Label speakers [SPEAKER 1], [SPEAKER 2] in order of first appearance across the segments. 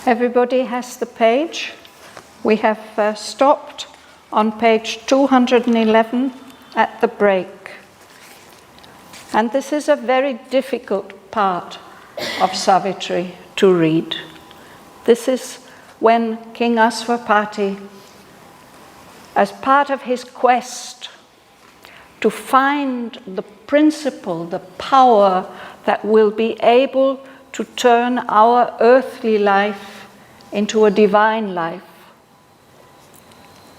[SPEAKER 1] Everybody has the page. We have stopped on page 211 at the break. And this is a very difficult part of Savitri to read. This is when King Aswapati, as part of his quest to find the principle, the power that will be able to turn our earthly life into a divine life,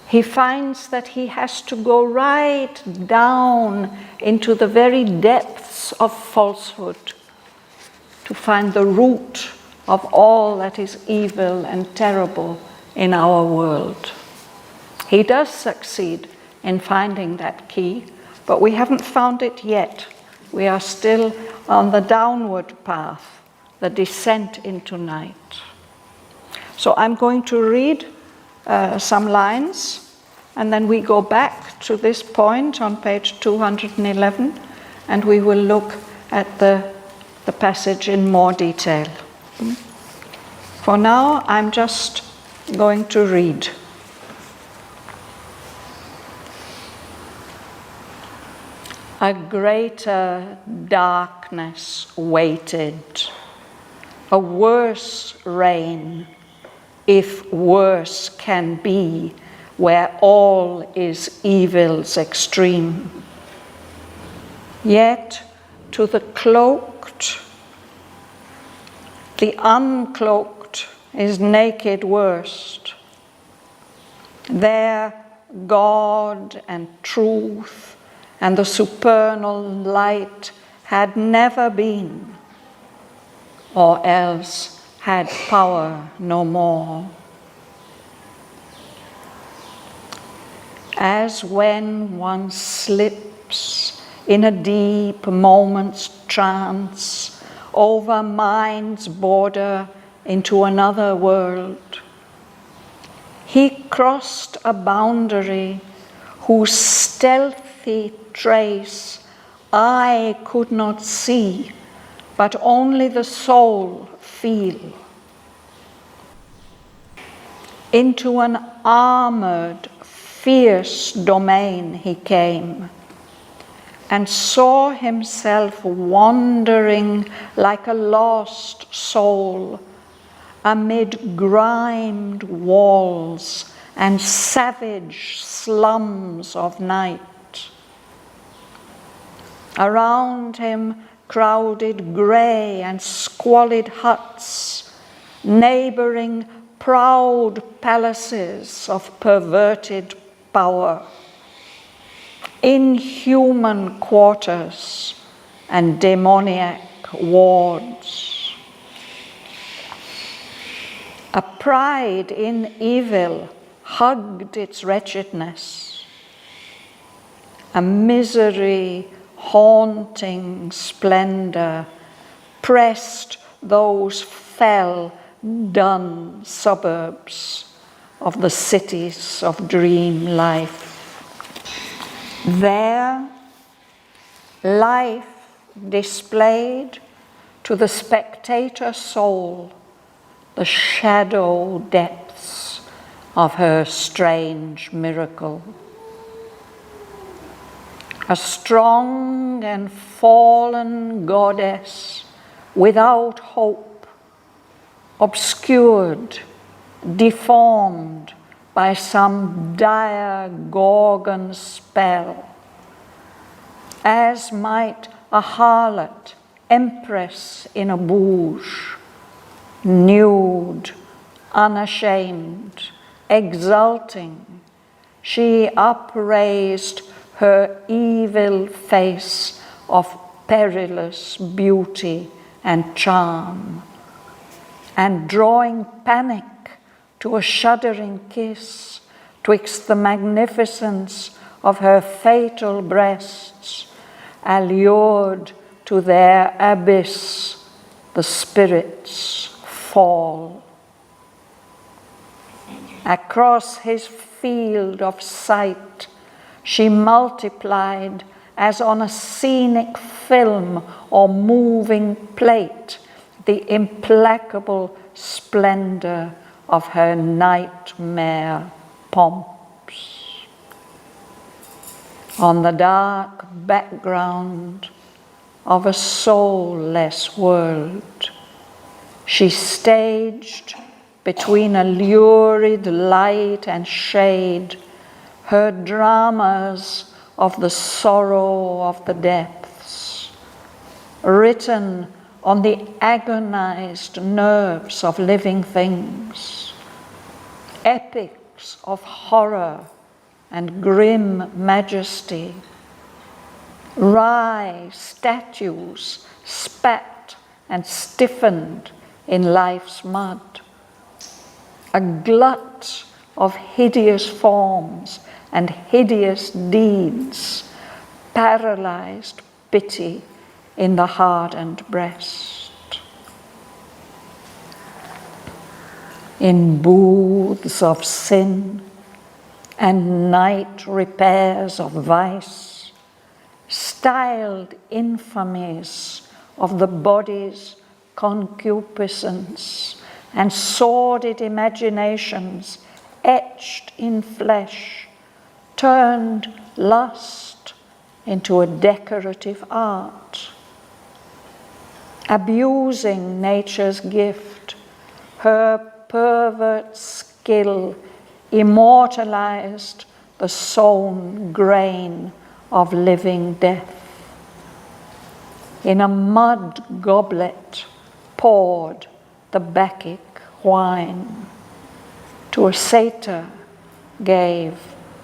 [SPEAKER 1] he finds that he has to go right down into the very depths of falsehood to find the root of all that is evil and terrible in our world. He does succeed in finding that key, but we haven't found it yet. We are still on the downward path, the descent into night. So I'm going to read some lines, and then we go back to this point on page 211, and we will look at the passage in more detail. For now, I'm just going to read. A greater darkness waited, a worse reign, if worse can be, where all is evil's extreme. Yet to the cloaked, the uncloaked is naked worst. There God and truth and the supernal light had never been, or else had power no more. As when one slips in a deep moment's trance over mind's border into another world, he crossed a boundary whose stealthy trace I could not see, but only the soul feel. Into an armored, fierce domain he came, and saw himself wandering like a lost soul amid grimed walls and savage slums of night. Around him crowded grey and squalid huts, neighbouring proud palaces of perverted power, inhuman quarters and demoniac wards. A pride in evil hugged its wretchedness, a misery haunting splendour pressed those fell, dun suburbs of the cities of dream life. There, life displayed to the spectator soul the shadow depths of her strange miracle. A strong and fallen goddess without hope, obscured, deformed by some dire Gorgon spell, as might a harlot empress in a bouge, nude, unashamed, exulting, she upraised her evil face of perilous beauty and charm, and drawing panic to a shuddering kiss twixt the magnificence of her fatal breasts, allured to their abyss the spirits fall. Across his field of sight she multiplied as on a scenic film or moving plate the implacable splendor of her nightmare pomps. On the dark background of a soulless world, she staged between a lurid light and shade her dramas of the sorrow of the depths, written on the agonized nerves of living things, epics of horror and grim majesty, wry statues spat and stiffened in life's mud, a glut of hideous forms and hideous deeds paralyzed pity in the hardened breast. In booths of sin and night repairs of vice, styled infamies of the body's concupiscence and sordid imaginations etched in flesh, turned lust into a decorative art. Abusing nature's gift, her pervert skill immortalized the sown grain of living death. In a mud goblet poured the Bacchic wine, to a satyr gave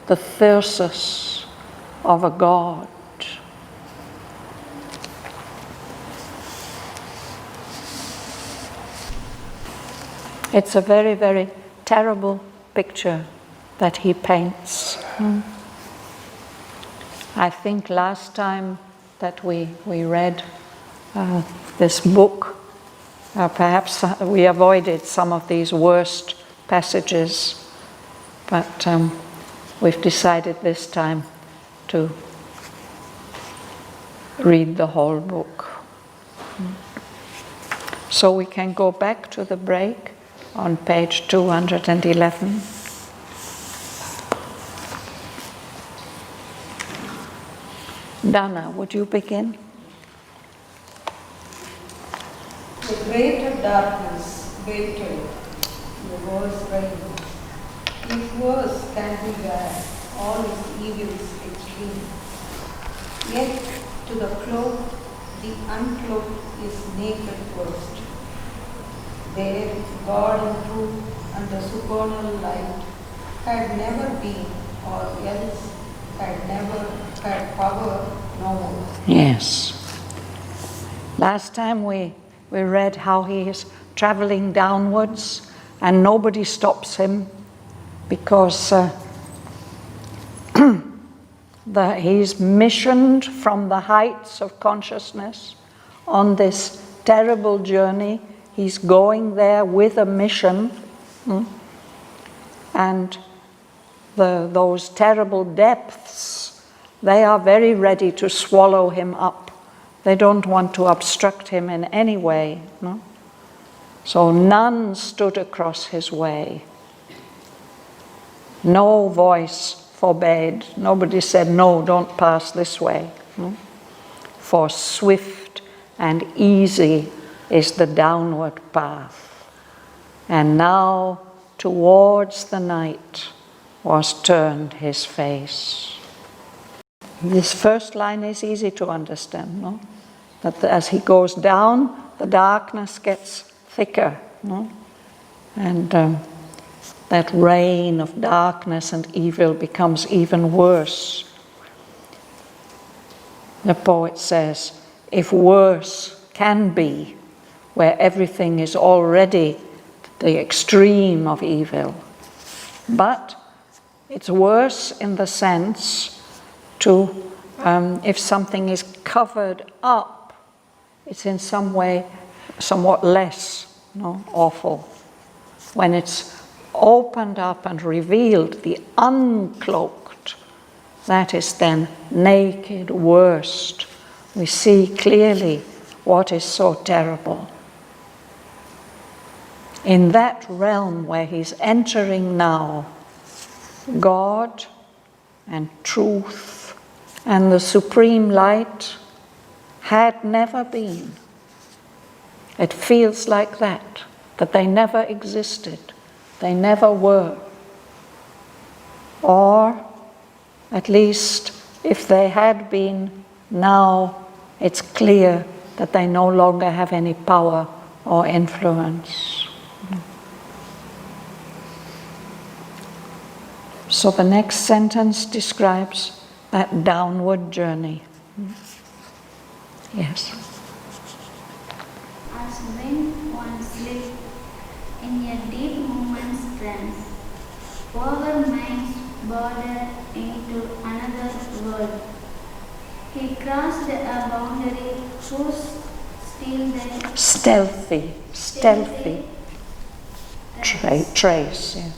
[SPEAKER 1] the thyrsus of a god. It's a very, very terrible picture that he paints. I think last time that we read this book, perhaps we avoided some of these worst passages, but we've decided this time to read the whole book. So we can go back to the break on page 211. Dana, would you begin?
[SPEAKER 2] The greater darkness waited the world's reign. If worse can be bad, all its evils extreme. Yet to the cloaked, the uncloaked is naked first. There, God in truth and the supernal light had never been, or else had never had power no more.
[SPEAKER 1] Yes. Last time we read how he is traveling downwards and nobody stops him because he's missioned from the heights of consciousness on this terrible journey. He's going there with a mission, and those terrible depths, they are very ready to swallow him up. They don't want to obstruct him in any way. No? So none stood across his way. No voice forbade. Nobody said, no, don't pass this way. For swift and easy is the downward path. And now towards the night was turned his face. This first line is easy to understand, no? That as he goes down, the darkness gets thicker, no? And that reign of darkness and evil becomes even worse. The poet says, if worse can be, where everything is already the extreme of evil. But it's worse in the sense to, if something is covered up, it's in some way somewhat less awful. When it's opened up and revealed, the uncloaked, that is then naked, worst. We see clearly what is so terrible. in that realm where he's entering now, God and truth and the supreme light had never been. It feels like that they never existed, they never were. Or, at least, if they had been, now it's clear that they no longer have any power or influence. So the next sentence describes that downward journey. Yes.
[SPEAKER 3] As when one slips in a deep moment's trance, over mind's border into another world, he crossed a boundary whose
[SPEAKER 1] stealthy trace. Yeah.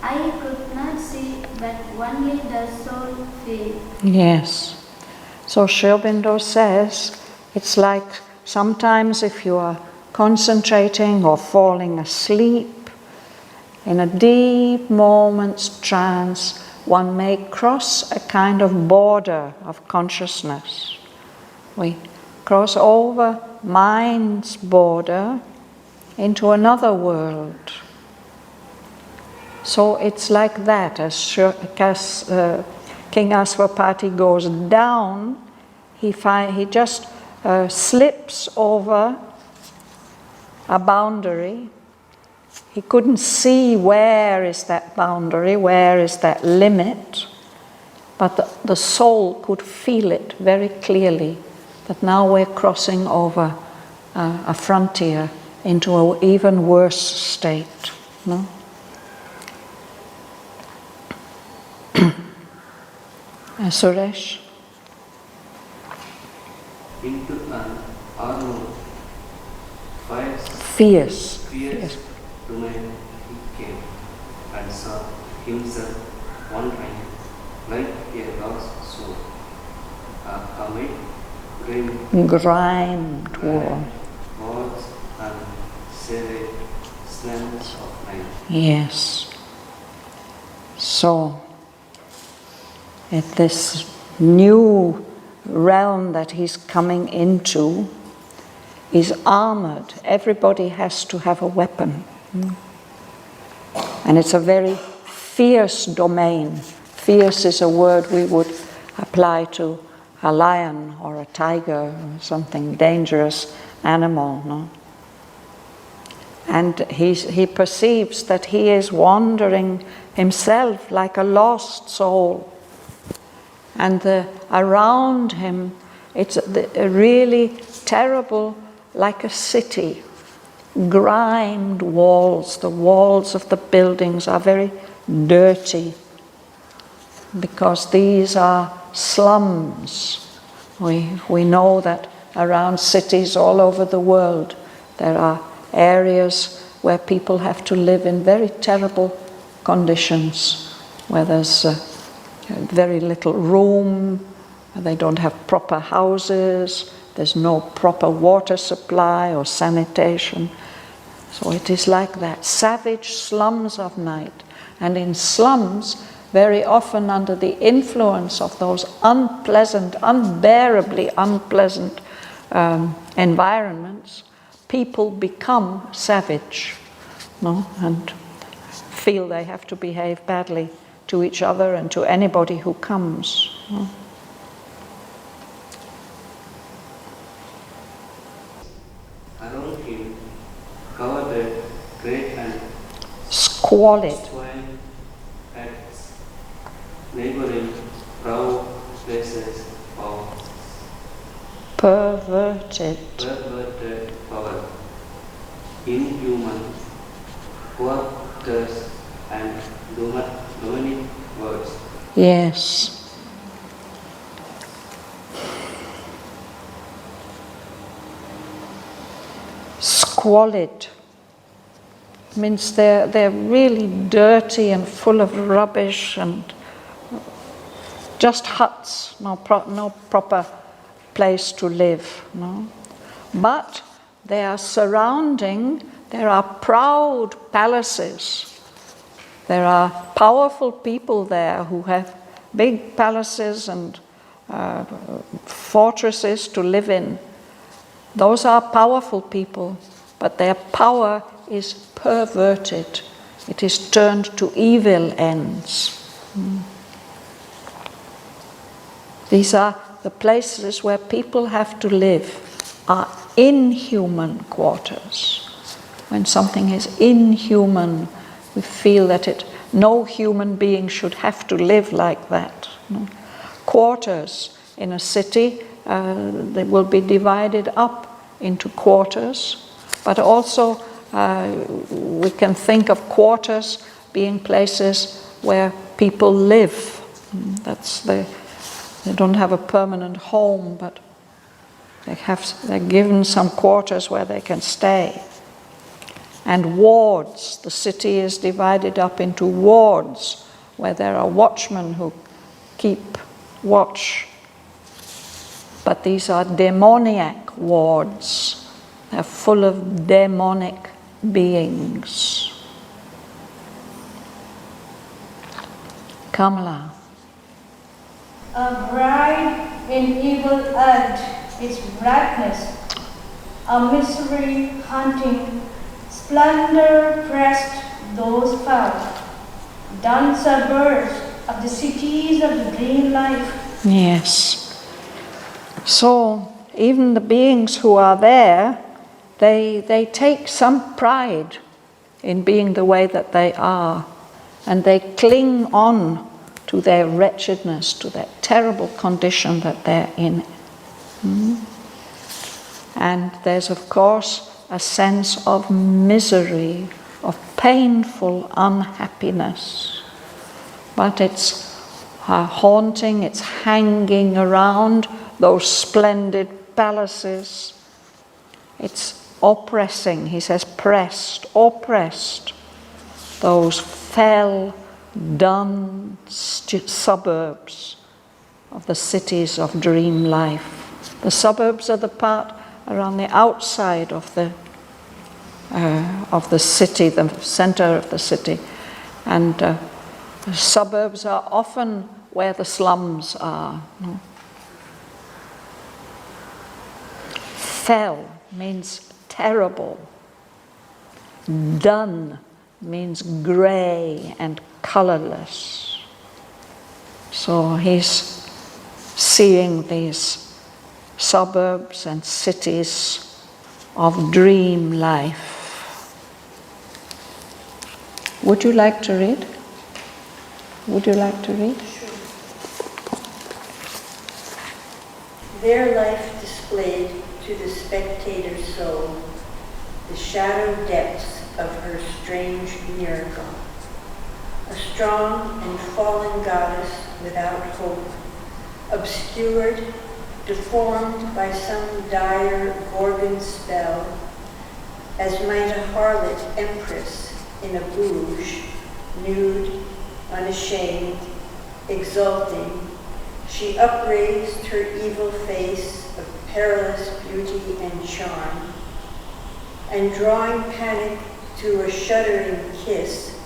[SPEAKER 3] I could not see, but only the soul feel.
[SPEAKER 1] Yes. So Sri Aurobindo says, it's like sometimes if you are concentrating or falling asleep, in a deep moment's trance, one may cross a kind of border of consciousness. We cross over mind's border into another world. So it's like that, as King Aswapati goes down, he just slips over a boundary. He couldn't see where is that boundary, where is that limit, but the soul could feel it very clearly, that now we're crossing over a frontier into an even worse state. No? Suresh?
[SPEAKER 4] Into an armor,
[SPEAKER 1] fierce
[SPEAKER 4] domain he came, and saw himself wandering like a lost soul, amid
[SPEAKER 1] grimed wall.
[SPEAKER 4] walls and serried slants of night.
[SPEAKER 1] Yes. So, at this new realm that he's coming into is armored. Everybody has to have a weapon. And it's a very fierce domain. Fierce is a word we would apply to a lion or a tiger or something dangerous animal. No? And he perceives that he is wandering himself like a lost soul. And around him, it's really terrible, like a city. Grimed walls. The walls of the buildings are very dirty because these are slums. We know that around cities all over the world there are areas where people have to live in very terrible conditions, where there's very little room, they don't have proper houses, there's no proper water supply or sanitation. So it is like that, savage slums of night. And in slums, very often under the influence of those unpleasant, unbearably unpleasant environments, people become savage, no? And feel they have to behave badly to each other and to anybody who comes. No?
[SPEAKER 4] Around him, covered great and
[SPEAKER 1] Squalid.
[SPEAKER 4] swine at neighboring proud places of
[SPEAKER 1] Perverted.
[SPEAKER 4] power, inhuman quarters and demonic words.
[SPEAKER 1] Yes. Squalid means they're really dirty and full of rubbish and just huts, no proper place to live. No? But they are surrounding, there are proud palaces. There are powerful people there who have big palaces and fortresses to live in. Those are powerful people, but their power is perverted. It is turned to evil ends. These are the places where people have to live, are inhuman quarters. When something is inhuman, we feel that no human being should have to live like that. Quarters in a city, they will be divided up into quarters, but also we can think of quarters being places where people live. They don't have a permanent home, but they're given some quarters where they can stay. And wards, the city is divided up into wards where there are watchmen who keep watch. But these are demoniac wards. They're full of demonic beings. Kamala.
[SPEAKER 3] A bride in evil earth, its brightness, a misery hunting, splendor pressed those foul, done suburbs of the cities of the dream life.
[SPEAKER 1] Yes. So even the beings who are there, they take some pride in being the way that they are, and they cling on to their wretchedness, to that terrible condition that they're in. And there's, of course, a sense of misery, of painful unhappiness. But it's haunting, it's hanging around those splendid palaces. It's oppressing, he says, oppressed, those fell, dun suburbs of the cities of dream life. The suburbs are the part around the outside of the city, the center of the city. And the suburbs are often where the slums are. Fell means terrible. Dun means grey and colorless. So he's seeing these suburbs and cities of dream life. Would you like to read? Would you like to read?
[SPEAKER 5] Their life displayed to the spectator's soul the shadow depths of her strange miracle. A strong and fallen goddess without hope, obscured, deformed by some dire Gorgon spell, as might a harlot empress in a bouge, nude, unashamed, exulting, she upraised her evil face of perilous beauty and charm, and drawing panic to a shuddering kiss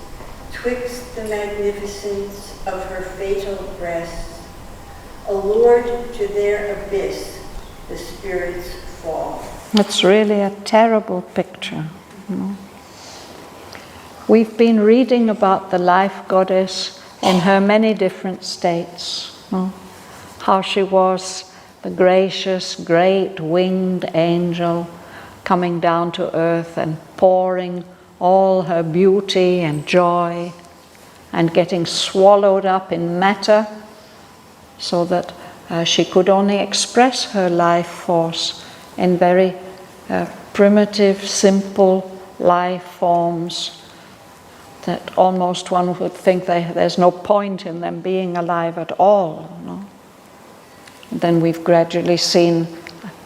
[SPEAKER 5] twixt the magnificence of her fatal breasts, allured to their abyss the spirits fall.
[SPEAKER 1] It's really a terrible picture. We've been reading about the life goddess in her many different states. How she was the gracious, great winged angel coming down to earth and pouring all her beauty and joy and getting swallowed up in matter so that she could only express her life force in very primitive, simple life forms that almost one would think there's no point in them being alive at all. And then we've gradually seen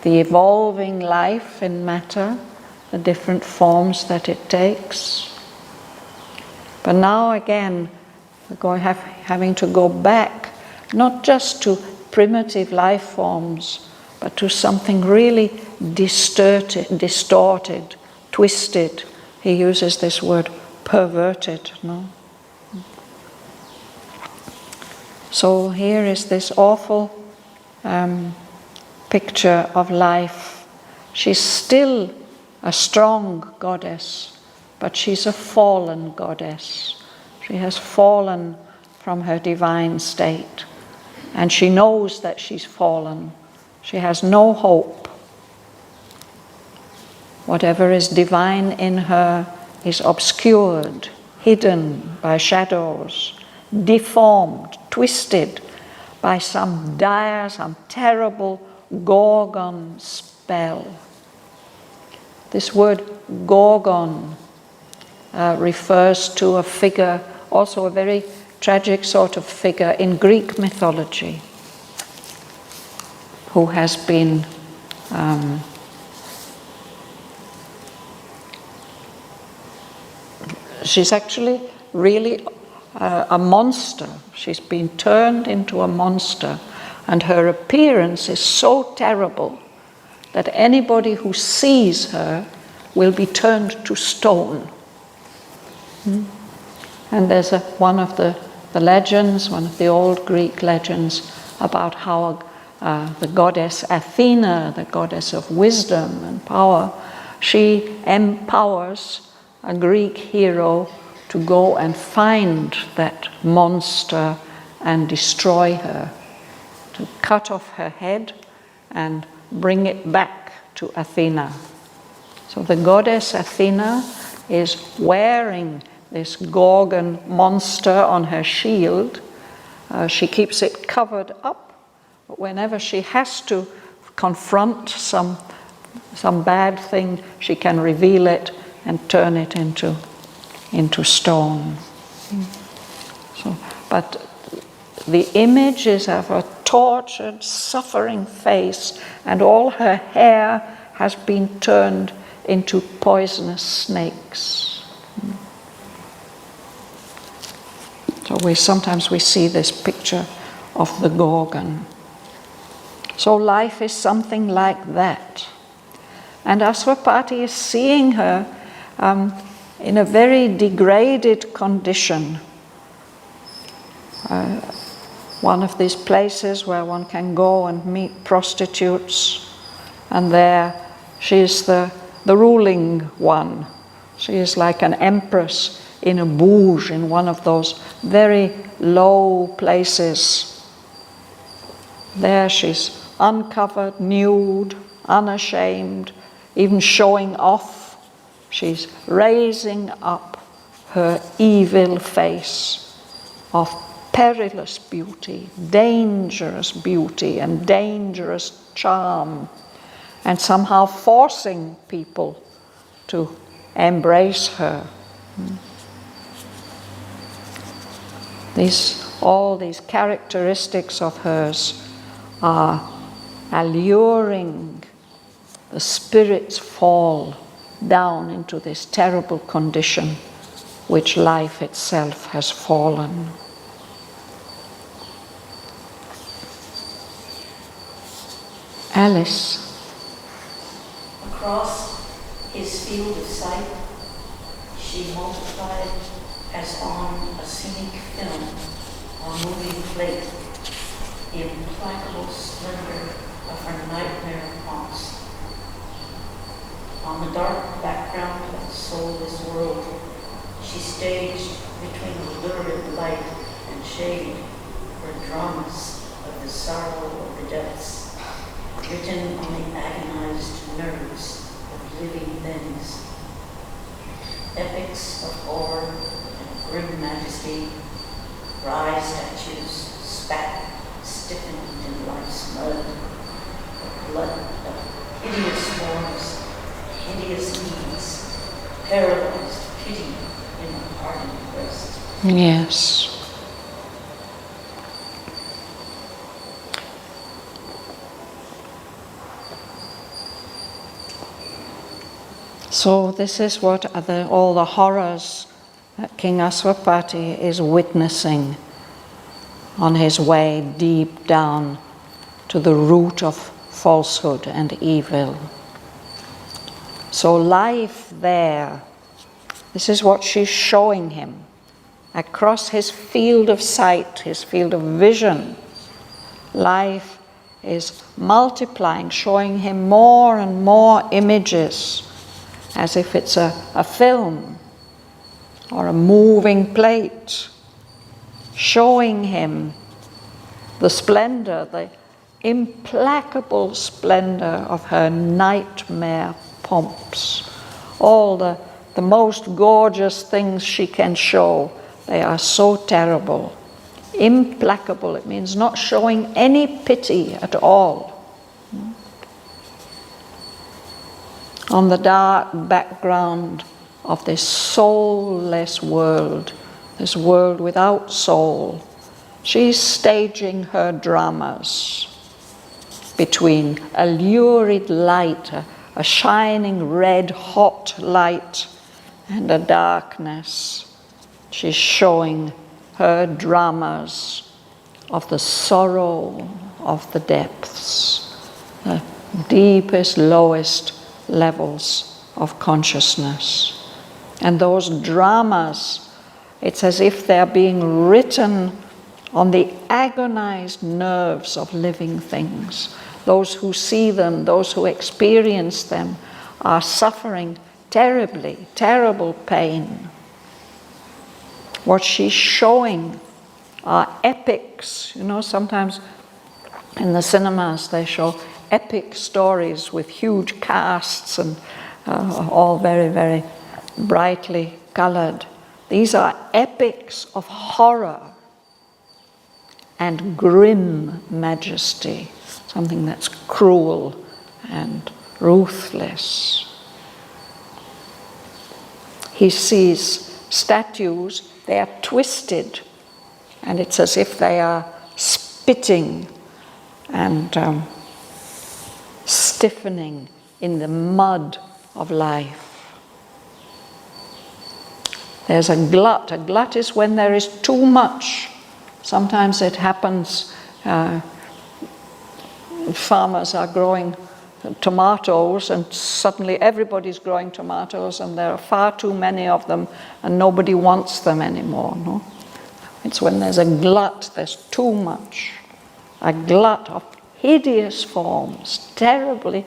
[SPEAKER 1] the evolving life in matter, the different forms that it takes. But now again, we're having to go back, not just to primitive life forms, but to something really distorted, twisted. He uses this word, perverted, no? So here is this awful picture of life. She's still a strong goddess, but she's a fallen goddess. She has fallen from her divine state, and she knows that she's fallen. She has no hope. Whatever is divine in her is obscured, hidden by shadows, deformed, twisted by some dire, some terrible Gorgon spell. This word Gorgon refers to a figure, also a very tragic sort of figure in Greek mythology, who has been she's actually really a monster. She's been turned into a monster, and her appearance is so terrible that anybody who sees her will be turned to stone. And there's one of the legends, one of the old Greek legends, about how the goddess Athena, the goddess of wisdom and power, she empowers a Greek hero to go and find that monster and destroy her, to cut off her head and bring it back to Athena. So the goddess Athena is wearing this Gorgon monster on her shield. She keeps it covered up, but whenever she has to confront some bad thing, she can reveal it and turn it into stone. So, but the image is of a tortured, suffering face, and all her hair has been turned into poisonous snakes. So sometimes we see this picture of the Gorgon. So life is something like that. And Aswapati is seeing her in a very degraded condition. One of these places where one can go and meet prostitutes, and there she is the ruling one. She is like an empress in a bouge, in one of those very low places. There she's uncovered, nude, unashamed, even showing off. She's raising up her evil face of perilous beauty, dangerous beauty and dangerous charm, and somehow forcing people to embrace her. All these characteristics of hers are alluring the spirit's fall down into this terrible condition which life itself has fallen. Alice.
[SPEAKER 5] Across his field of sight, she multiplied as on a scenic film or moving plate, the implacable splendor of her nightmare haunts. On the dark background of the soulless world, she staged between the lurid light and shade her dramas of the sorrow of the depths, written on the agonized nerves of living things. Epics of horror and grim majesty, wry statues spat, stiffened in life's mud, the blood of hideous forms, hideous deeds, paralyzed pity in the hardened breast.
[SPEAKER 1] Yes. So this is what all the horrors that King Aswapati is witnessing on his way deep down to the root of falsehood and evil. So life there, this is what she's showing him. Across his field of sight, his field of vision, life is multiplying, showing him more and more images, as if it's a film or a moving plate, showing him the splendor, the implacable splendor of her nightmare pomps. All the most gorgeous things she can show, they are so terrible. Implacable, it means not showing any pity at all. On the dark background of this soulless world, this world without soul, she's staging her dramas between a lurid light, a shining red hot light, and a darkness. She's showing her dramas of the sorrow of the depths, the deepest, lowest levels of consciousness. And those dramas, it's as if they're being written on the agonized nerves of living things. Those who see them, those who experience them, are suffering terribly, terrible pain. What she's showing are epics. You know, sometimes in the cinemas they show epic stories with huge casts and all very, very brightly colored. These are epics of horror and grim majesty, something that's cruel and ruthless. He sees statues, they are twisted, and it's as if they are spitting and stiffening in the mud of life. There's a glut. A glut is when there is too much. Sometimes it happens, farmers are growing tomatoes and suddenly everybody's growing tomatoes and there are far too many of them and nobody wants them anymore. No? It's when there's a glut, there's too much. A glut of hideous forms, terribly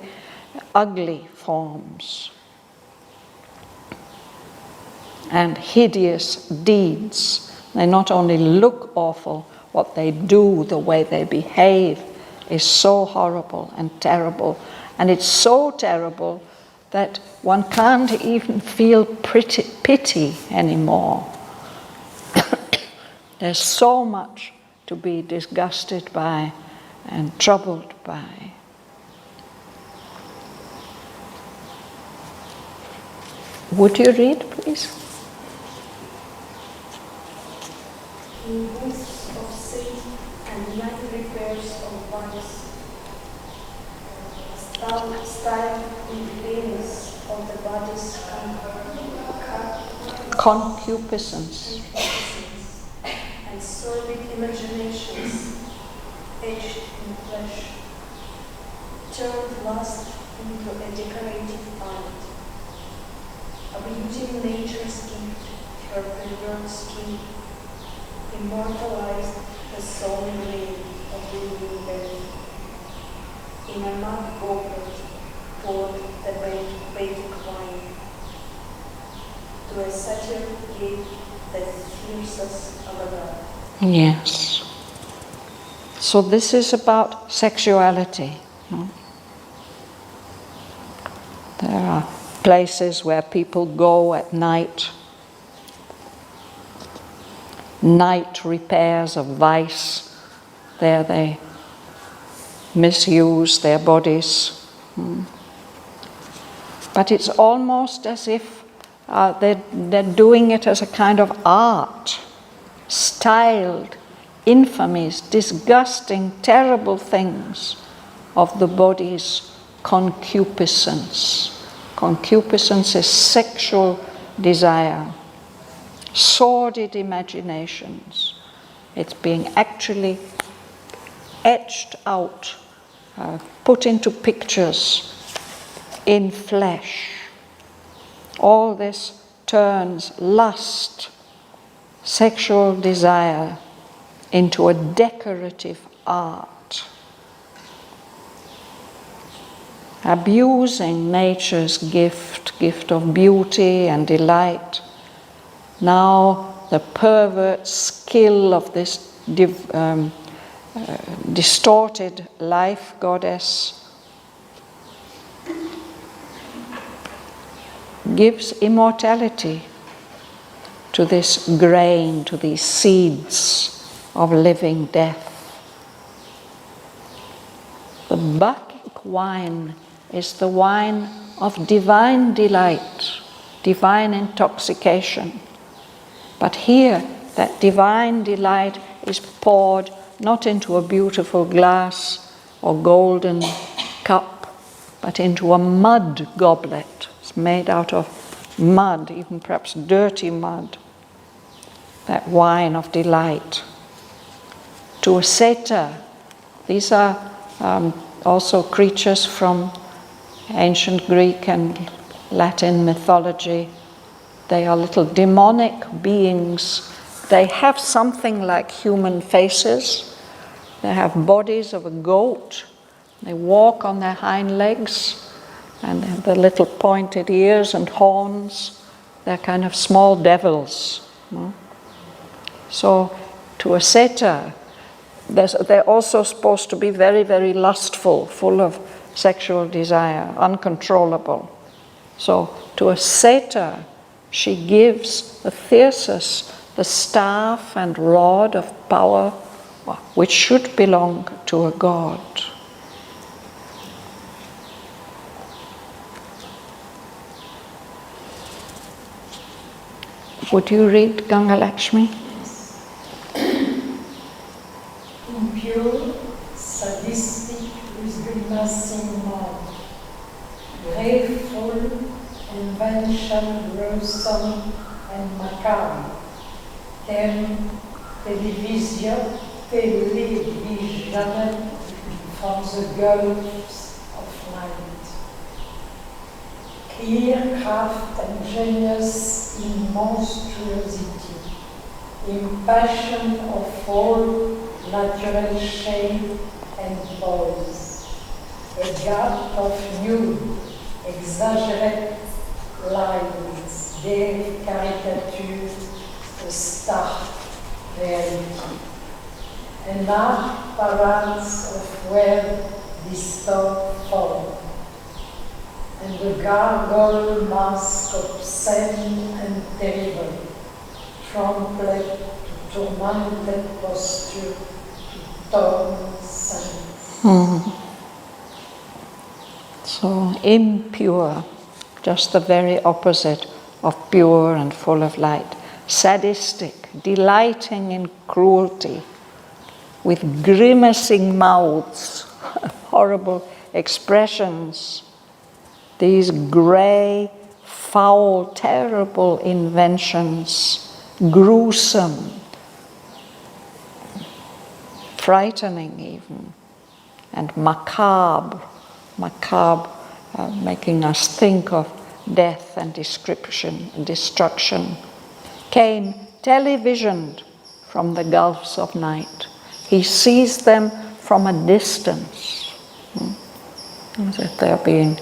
[SPEAKER 1] ugly forms, and hideous deeds. They not only look awful, what they do, the way they behave, is so horrible and terrible. And it's so terrible that one can't even feel pity anymore. There's so much to be disgusted by and troubled by. Would you read, please?
[SPEAKER 6] English of Savitri and 9 repairs of bodies. Style in Venus of the body's
[SPEAKER 1] Concupiscence.
[SPEAKER 6] And sordid imaginations etched in flesh, turned lust into a decorative art, abusing nature's gift, her perverted skin, immortalized the soul grave of the living belly. In a mud goblet poured the Vedic wine, to a satyr gave the fiercest of a god.
[SPEAKER 1] Yes. So this is about sexuality. No? There are places where people go at night. Night repairs of vice. There they misuse their bodies. But it's almost as if they're doing it as a kind of art. Styled infamies, disgusting, terrible things of the body's concupiscence. Concupiscence is sexual desire, sordid imaginations. It's being actually etched out, put into pictures in flesh. all this turns lust, sexual desire, into a decorative art, abusing nature's gift of beauty and delight. Now the pervert skill of this distorted life goddess gives immortality to this grain, to these seeds of living death. The Bacchic wine is the wine of divine delight, divine intoxication. But here, that divine delight is poured not into a beautiful glass or golden cup, but into a mud goblet. It's made out of mud, even perhaps dirty mud. That wine of delight. To a satyr, these are also creatures from ancient Greek and Latin mythology. They are little demonic beings. They have something like human faces. They have bodies of a goat. They walk on their hind legs and they have the little pointed ears and horns. They're kind of small devils. So to a satyr, they're also supposed to be very, very lustful, full of sexual desire, uncontrollable. So to a satyr, she gives the thyrsus, the staff and rod of power, which should belong to a god. Would you read Ganga Lakshmi?
[SPEAKER 7] Impure, sadistic, with grimacing mouth, graveful, invention, gruesome, and macabre. Television from the gulfs of night. Clear craft and genius in monstruosity, impassion of all natural shade and poise, a gap of new, exaggerate lines, their caricature, a stark reality, an appearance of well-distorted form, and the gargoyle mask obscene and terrible, trumpet to tormented posture, to torn sense.
[SPEAKER 1] So impure, just the very opposite of pure and full of light. Sadistic, delighting in cruelty, with grimacing mouths, horrible expressions, these grey, foul, terrible inventions, gruesome, frightening even, and macabre, making us think of death and destruction, came televisioned from the gulfs of night. He sees them from a distance, as if they're being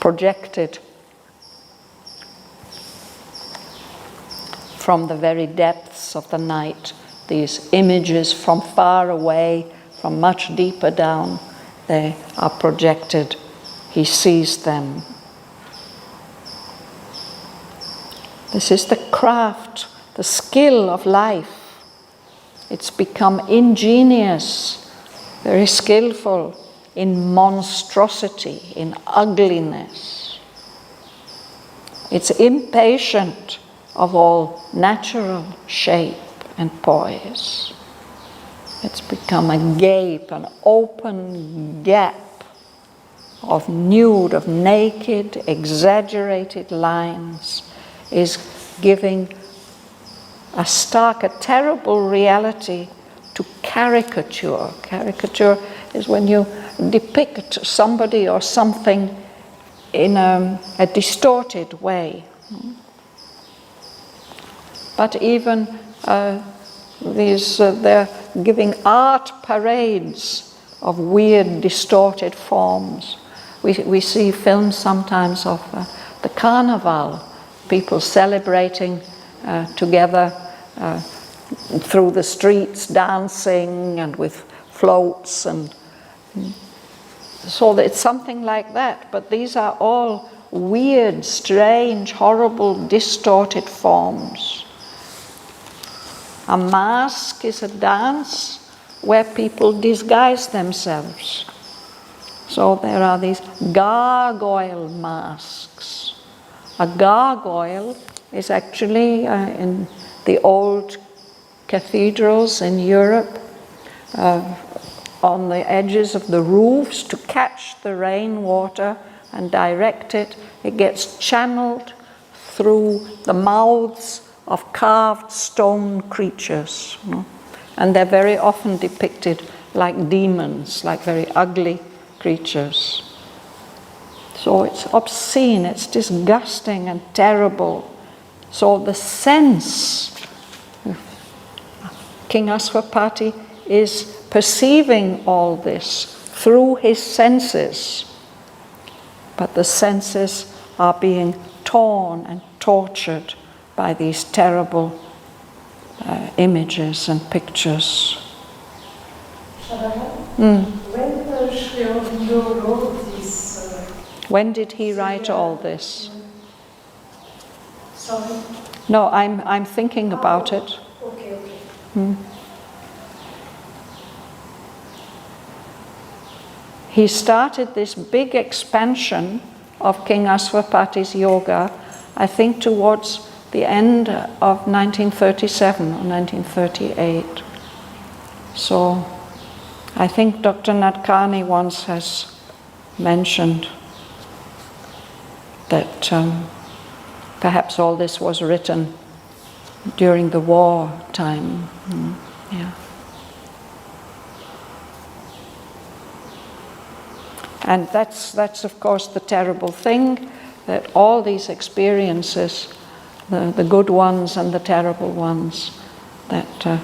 [SPEAKER 1] projected from the very depths of the night. These images from far away, from much deeper down, they are projected. He sees them. This is the craft, the skill of life. It's become ingenious, very skillful in monstrosity, in ugliness. It's impatient of all natural shape and poise. It's become a gape, an open gap of nude, of naked, exaggerated lines, is giving a stark, a terrible reality to caricature. Caricature is when you depict somebody or something in a distorted way. But even they're giving art parades of weird, distorted forms. We see films sometimes of the carnival, people celebrating together through the streets, dancing and with floats, and so it's something like that. But these are all weird, strange, horrible, distorted forms. A mask is a dance where people disguise themselves. So there are these gargoyle masks. A gargoyle is actually in the old cathedrals in Europe, on the edges of the roofs to catch the rainwater and direct it. It gets channeled through the mouths of carved stone creatures. And they're very often depicted like demons, like very ugly creatures. So it's obscene, it's disgusting and terrible. So the sense, King Aswapati is perceiving all this through his senses, but the senses are being torn and tortured by these terrible images and pictures.
[SPEAKER 7] Shraddhavan, when Sri Auroville wrote this...
[SPEAKER 1] when did he write all this?
[SPEAKER 7] Sorry?
[SPEAKER 1] No, I'm thinking about it.
[SPEAKER 7] Okay.
[SPEAKER 1] He started this big expansion of King Aswapati's yoga, I think towards the end of 1937 or 1938. So I think Dr. Nadkarni once has mentioned that perhaps all this was written during the war time. Yeah. And that's of course the terrible thing, that all these experiences, the good ones and the terrible ones, that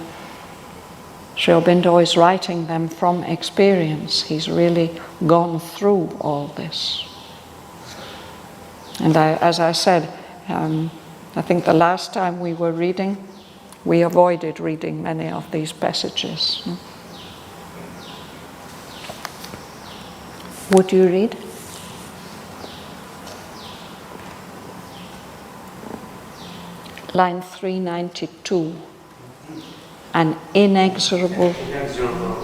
[SPEAKER 1] Sri Aurobindo is writing them from experience. He's really gone through all this. And as I said, I think the last time we were reading, we avoided reading many of these passages. Would you read? Line 392. An inexorable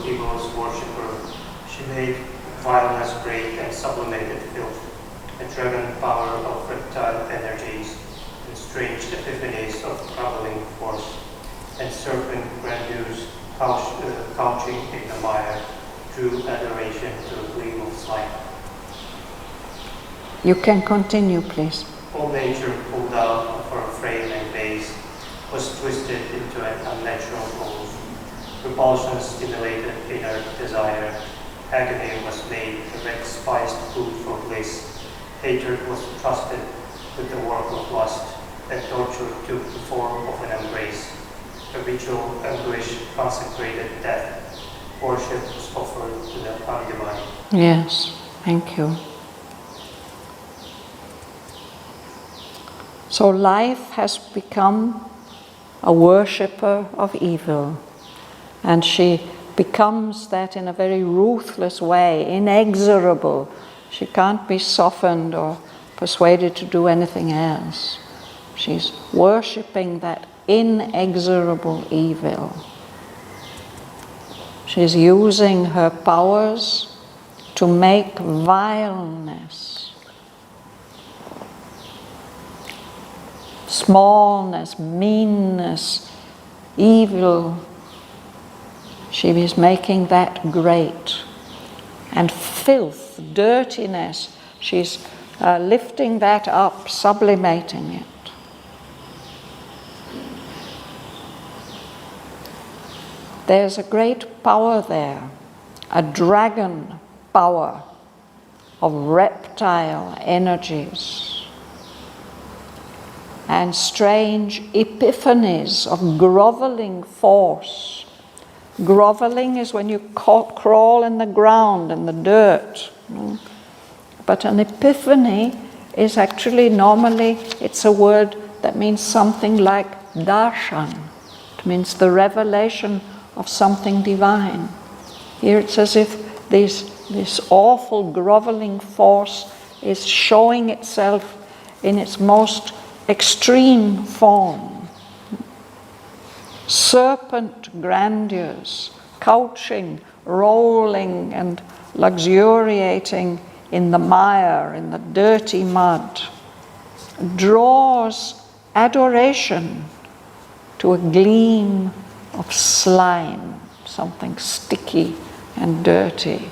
[SPEAKER 8] ego's worshipper, she made vileness great and sublimated filth, a dragon power of reptile energies, and strange epiphanies of troubling force, and serpent grandeurs couching in the mire, true adoration to a gleam of sight.
[SPEAKER 1] You can continue, please.
[SPEAKER 8] All nature pulled out of her frame and base was twisted into an unnatural pose. Repulsion stimulated inert desire. Agony was made the red spiced food for bliss. Hatred was trusted with the work of lust, and torture took the form of an embrace. A ritual anguish consecrated death. Worship was offered to the undivine.
[SPEAKER 1] Yes, thank you. So life has become a worshipper of evil, and she becomes that in a very ruthless way, inexorable. She can't be softened or persuaded to do anything else. She's worshipping that inexorable evil. She's using her powers to make vileness, smallness, meanness, evil. She is making that great. And filth, dirtiness, she's lifting that up, sublimating it. There's a great power there, a dragon power, of reptile energies, and strange epiphanies of groveling force. Groveling is when you crawl in the ground, in the dirt. But an epiphany is actually normally, it's a word that means something like darshan. It means the revelation of something divine. Here it's as if this awful groveling force is showing itself in its most extreme form. Serpent grandeurs, couching, rolling and luxuriating in the mire, in the dirty mud, draws adoration to a gleam of slime, something sticky and dirty.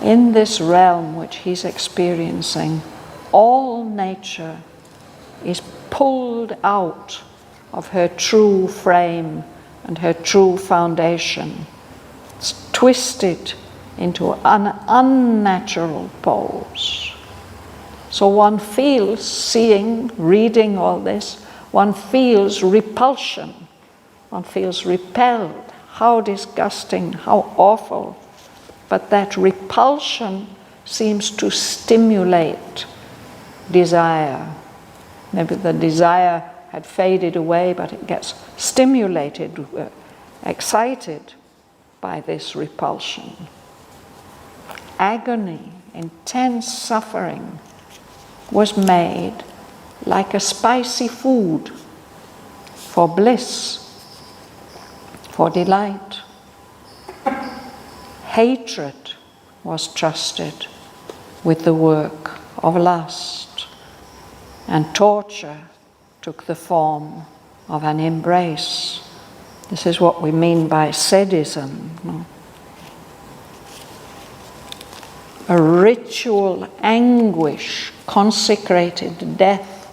[SPEAKER 1] In this realm which he's experiencing, all nature is pulled out of her true frame and her true foundation. It's twisted into an unnatural pose. So one feels, seeing, reading all this, one feels repulsion. One feels repelled. How disgusting, how awful. But that repulsion seems to stimulate desire. Maybe the desire had faded away, but it gets stimulated, excited by this repulsion. Agony, intense suffering was made like a spicy food for bliss, for delight. Hatred was trusted with the work of lust, and torture took the form of an embrace. This is what we mean by sadism. A ritual anguish consecrated death.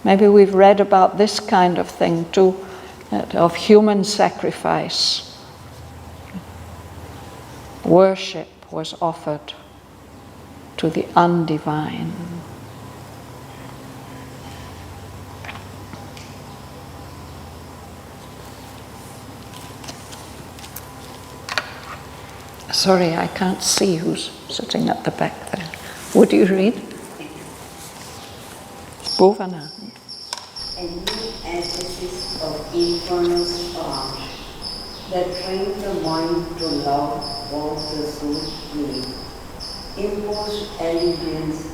[SPEAKER 1] Maybe we've read about this kind of thing too, of human sacrifice. Worship was offered to the undivine. Sorry, I can't see who's sitting at the back there. Would you read? Bhavana.
[SPEAKER 2] A new emphasis of infernal spark that trained the mind to love was the soul will, imposed allegiance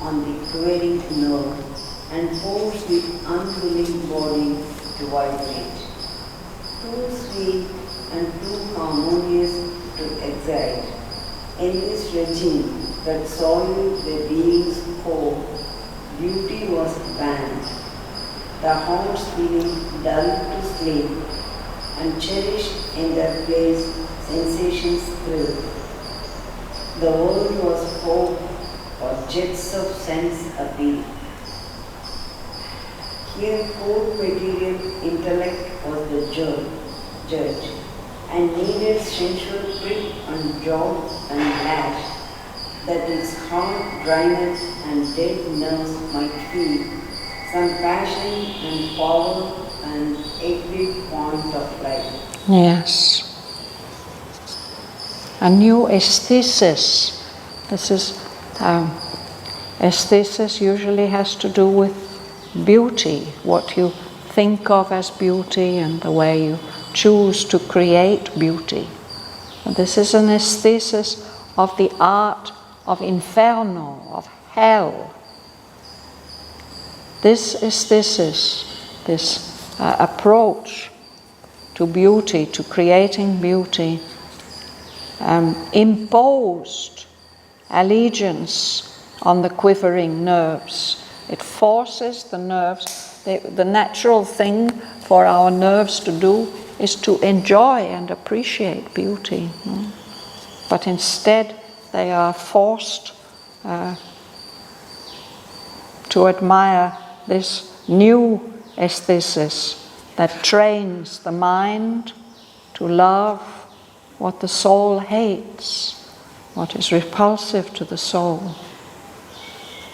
[SPEAKER 2] on the quivering nerve and forced the unwilling body to vibrate. Too sweet and too harmonious to excite. In this regime that soiled the being's core, beauty was banned. The hearts feeling dull to sleep, and cherished in their place sensations thrill. The world was folk for jets of sense appeal. Here cold material intellect was the judge, and needed sensual prick on jaw and lash, that its hard dryness and dead nerves might feel some passion and power and every point of life.
[SPEAKER 1] Yes. A new aesthesis. This is aesthesis usually has to do with beauty, what you think of as beauty and the way you choose to create beauty. And this is an aesthesis of the art of inferno, of hell. This aesthesis, this approach to beauty, to creating beauty, imposed allegiance on the quivering nerves. It forces the nerves. The natural thing for our nerves to do is to enjoy and appreciate beauty. But instead they are forced to admire this new aesthesis that trains the mind to love what the soul hates, what is repulsive to the soul.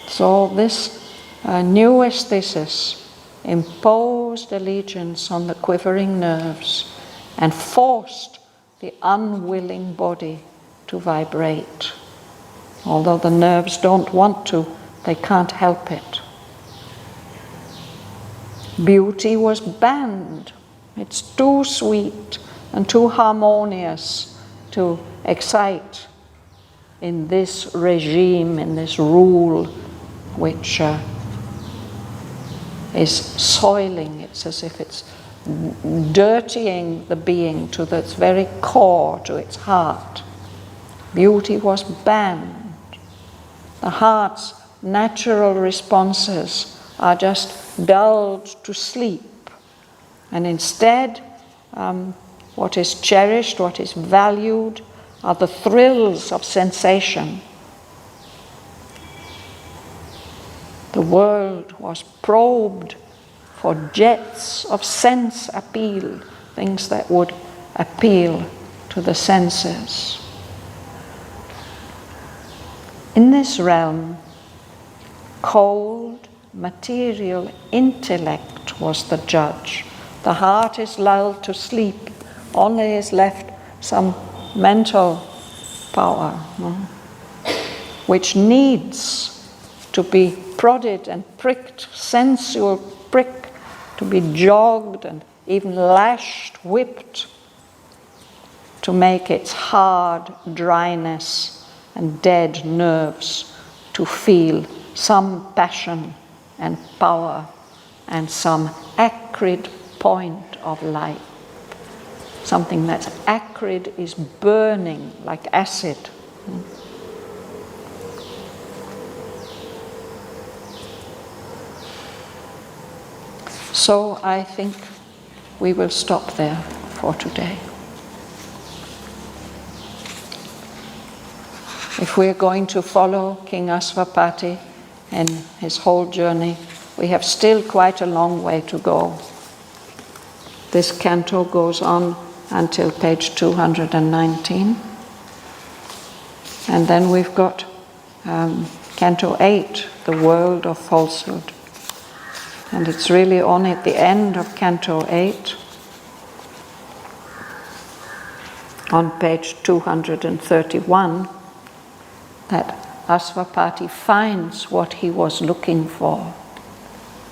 [SPEAKER 1] So this new aesthesis imposed allegiance on the quivering nerves and forced the unwilling body to vibrate. Although the nerves don't want to, they can't help it. Beauty was banned. It's too sweet and too harmonious to excite in this regime, in this rule, which is soiling. It's as if it's dirtying the being to its very core, to its heart. Beauty was banned. The heart's natural responses are just dulled to sleep. And instead, what is cherished, what is valued, are the thrills of sensation. The world was probed for jets of sense appeal, things that would appeal to the senses. In this realm, cold, material intellect was the judge. The heart is lulled to sleep, only is left some mental power, which needs to be prodded and pricked, sensual prick, to be jogged and even lashed, whipped, to make its hard dryness and dead nerves to feel some passion and power and some acrid point of light. Something that's acrid is burning like acid. So I think we will stop there for today. If we're going to follow King Asvapati in his whole journey, we have still quite a long way to go. This canto goes on until page 219. And then we've got Canto 8, The World of Falsehood. And it's really only at the end of Canto 8, on page 231, that Asvapati finds what he was looking for,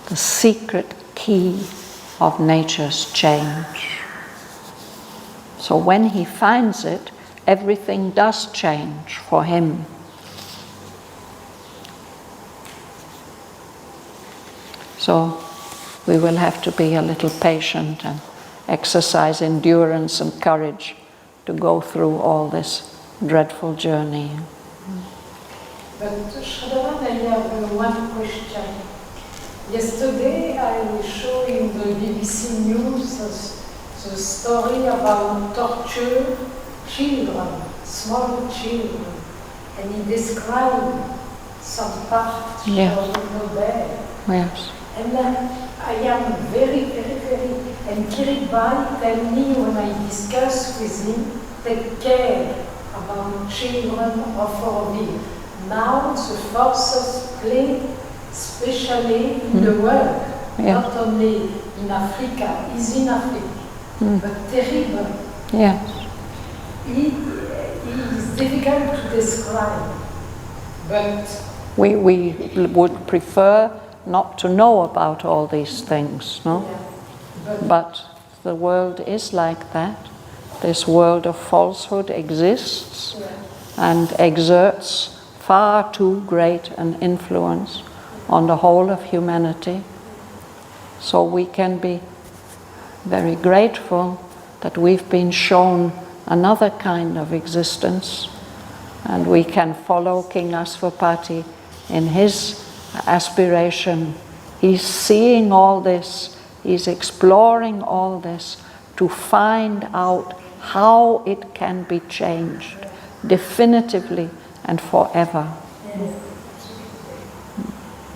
[SPEAKER 1] the secret key of nature's change. So when he finds it, everything does change for him. So we will have to be a little patient and exercise endurance and courage to go through all this dreadful journey.
[SPEAKER 7] But Shraddhavan, I have one question. Yesterday I was showing the BBC News the story about torture children, small children, and he described some parts of the bed.
[SPEAKER 1] Yes.
[SPEAKER 7] And I am very, very, very, and Kirikbai tell me when I discuss with him, take care about children of Auroville. Now the forces play, especially in the world, not only in Africa, is in Africa, but terrible.
[SPEAKER 1] Yes.
[SPEAKER 7] It is difficult to describe, but
[SPEAKER 1] we would prefer not to know about all these things, no? But the world is like that. This world of falsehood exists and exerts far too great an influence on the whole of humanity. So we can be very grateful that we've been shown another kind of existence, and we can follow King Asvapati in his aspiration. He's seeing all this, he's exploring all this to find out how it can be changed definitively and forever.
[SPEAKER 7] yes.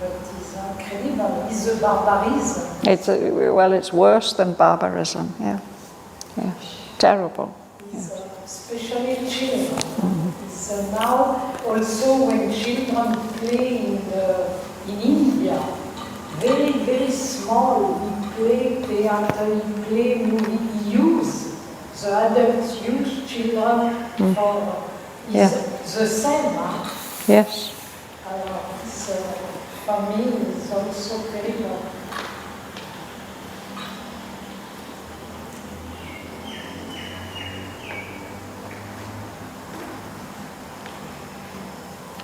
[SPEAKER 7] But it's incredible. It's a barbarism.
[SPEAKER 1] It's worse than barbarism. Yeah, terrible.
[SPEAKER 7] It's especially children. So now also when children play in India, very, very small, we play theater, we play movie, we use the adults use children for the same.
[SPEAKER 1] Yes.
[SPEAKER 7] So for me it's also very good.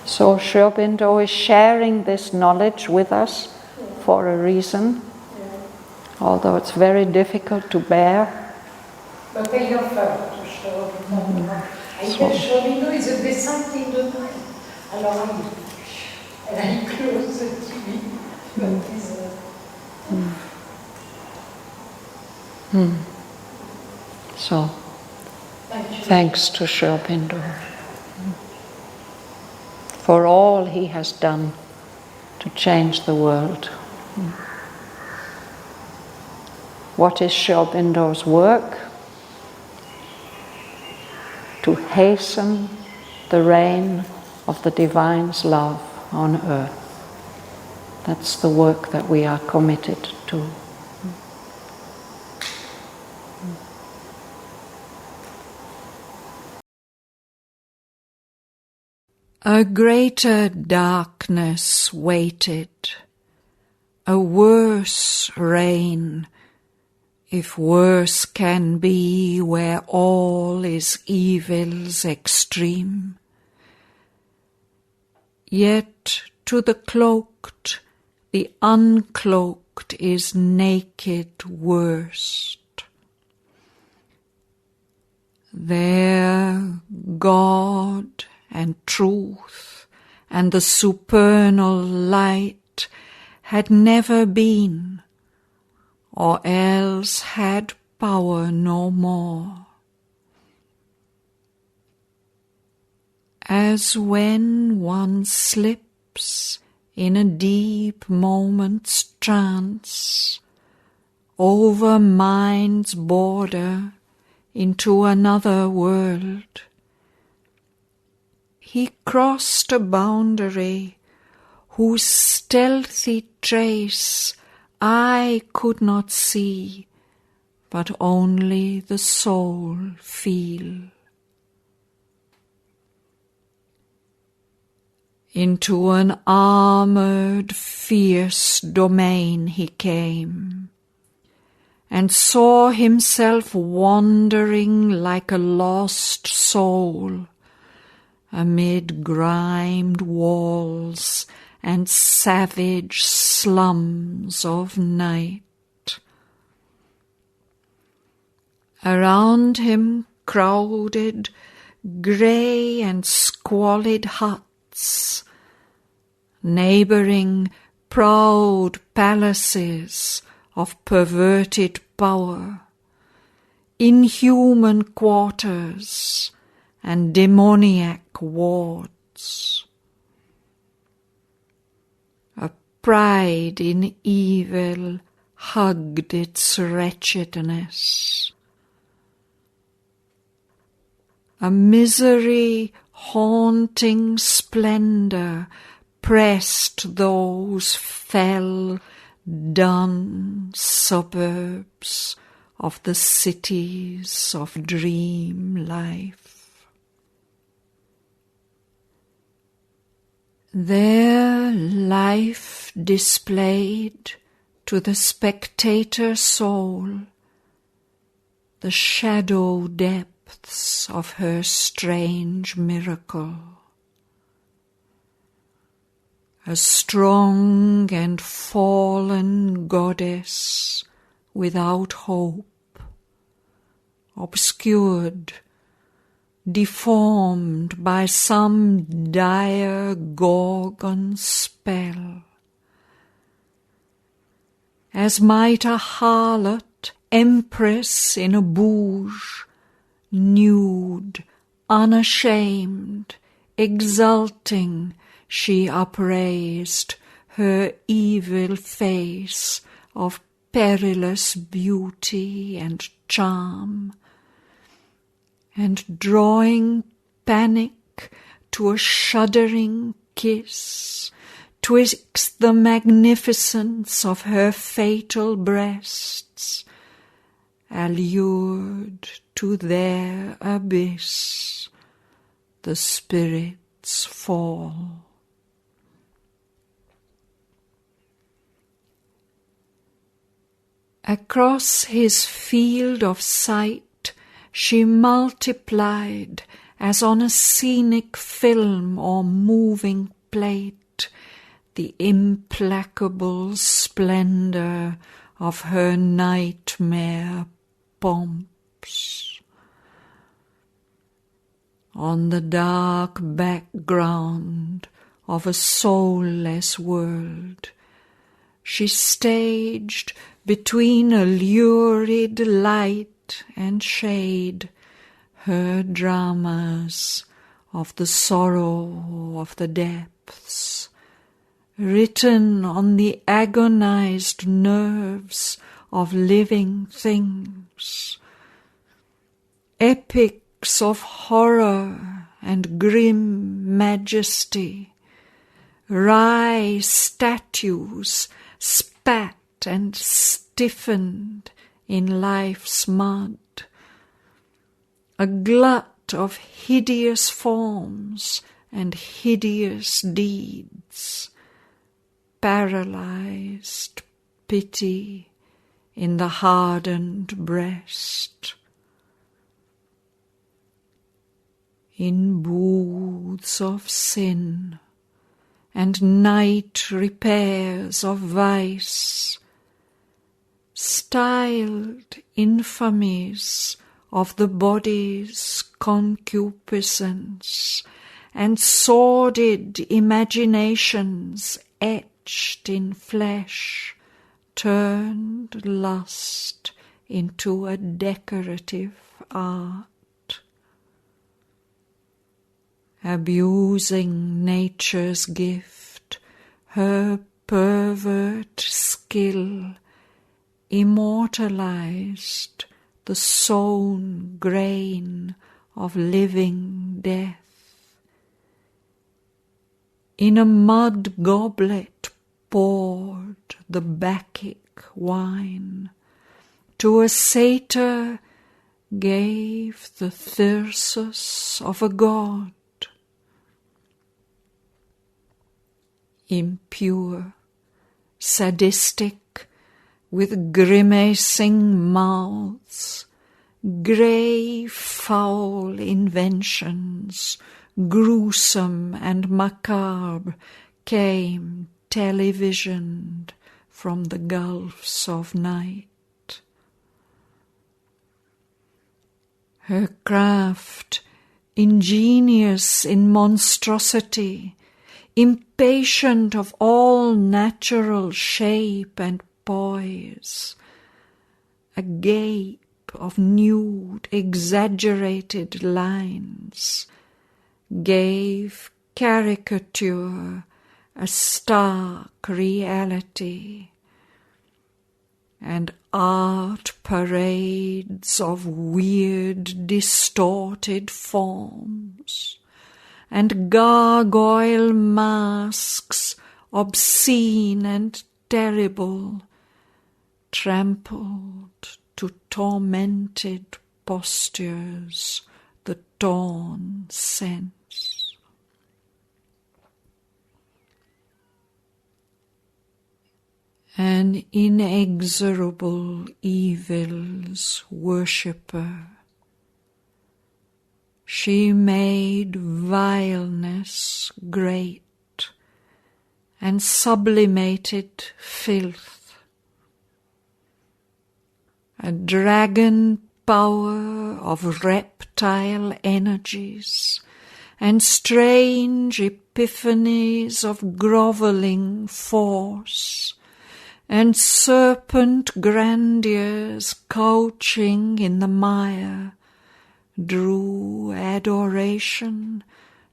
[SPEAKER 1] So Sri Aurobindo is sharing this knowledge with us for a reason, although it's very difficult to bear.
[SPEAKER 7] But I offer to Sri Aurobindo. I tell Sri Aurobindo is a descent in the night. Alors I close the TV. But
[SPEAKER 1] So, thanks to Sri Aurobindo for all he has done to change the world. What is Sri Aurobindo's work? To hasten the reign of the Divine's love on earth. That's the work that we are committed to. A greater darkness waited, a worse reign, if worse can be where all is evil's extreme. Yet to the cloaked, the uncloaked is naked worst. There God and truth and the supernal light had never been, or else had power no more. As when one slips in a deep moment's trance over mind's border into another world, he crossed a boundary whose stealthy trace I could not see, but only the soul feel. Into an armoured, fierce domain he came, and saw himself wandering like a lost soul amid grimed walls and savage slums of night. Around him crowded grey and squalid huts, neighbouring proud palaces of perverted power, inhuman quarters and demoniac wards. A pride in evil hugged its wretchedness. A misery haunting splendour pressed those fell, dun suburbs of the cities of dream life. There life displayed to the spectator soul the shadow depths of her strange miracle. A strong and fallen goddess without hope, obscured, deformed by some dire Gorgon spell. As might a harlot, empress in a bouge, nude, unashamed, exulting, she upraised her evil face of perilous beauty and charm, and drawing panic to a shuddering kiss twixt the magnificence of her fatal breasts, allured to their abyss, the spirits fall. Across his field of sight she multiplied, as on a scenic film or moving plate, the implacable splendor of her nightmare pomps. On the dark background of a soulless world, she staged between a lurid light and shade her dramas of the sorrow of the depths, written on the agonized nerves of living things, epics of horror and grim majesty, wry statues spat and stiffened in life's mud, a glut of hideous forms and hideous deeds, paralyzed pity in the hardened breast. In booths of sin and night repairs of vice, styled infamies of the body's concupiscence, and sordid imaginations etched in flesh, turned lust into a decorative art, abusing nature's gift, her pervert skill immortalized the sown grain of living death. In a mud goblet poured the Bacchic wine, to a satyr gave the thyrsus of a god. Impure, sadistic, with grimacing mouths, grey foul inventions, gruesome and macabre, came televisioned from the gulfs of night. Her craft, ingenious in monstrosity, impatient of all natural shape and poise, agape of nude, exaggerated lines, gave caricature a stark reality, and art parades of weird, distorted forms, and gargoyle masks obscene and terrible, trampled to tormented postures the torn sense. An inexorable evil's worshipper, she made vileness great and sublimated filth. A dragon power of reptile energies and strange epiphanies of grovelling force, and serpent grandeurs couching in the mire, drew adoration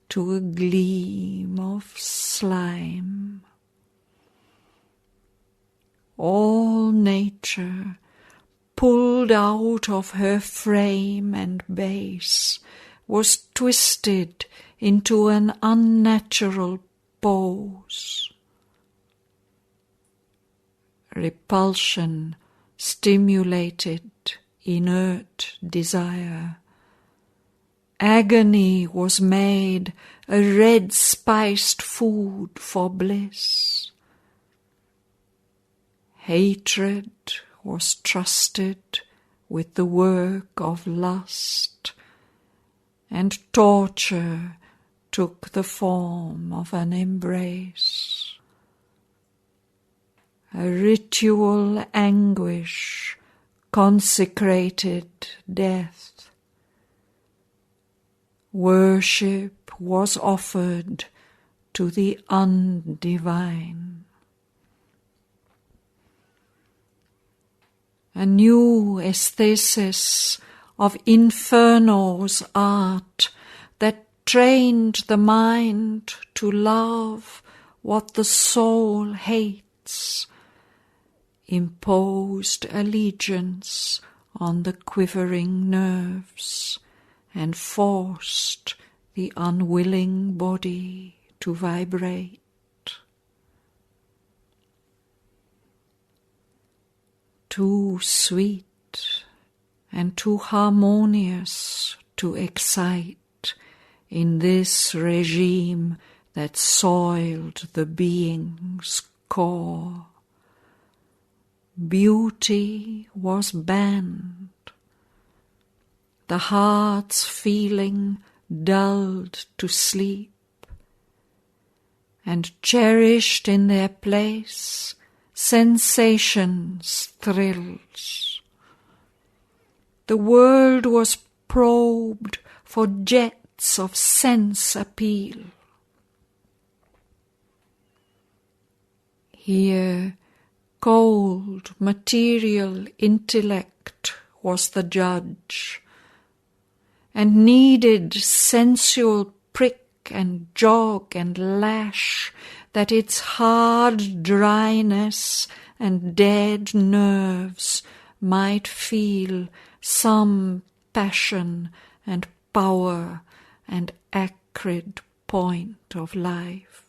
[SPEAKER 1] to a gleam of slime. All nature pulled out of her frame and base, was twisted into an unnatural pose. Repulsion stimulated inert desire. Agony was made a red-spiced food for bliss. Hatred was trusted with the work of lust, and torture took the form of an embrace. A ritual anguish consecrated death. Worship was offered to the undivine. A new aesthesis of Inferno's art that trained the mind to love what the soul hates, imposed allegiance on the quivering nerves and forced the unwilling body to vibrate. Too sweet and too harmonious to excite in this regime that soiled the being's core. Beauty was banned. The heart's feeling dulled to sleep, and cherished in their place sensations, thrills. The world was probed for jets of sense appeal. Here, cold, material intellect was the judge, and needed sensual prick and jog and lash, that its hard dryness and dead nerves might feel some passion and power and acrid point of life.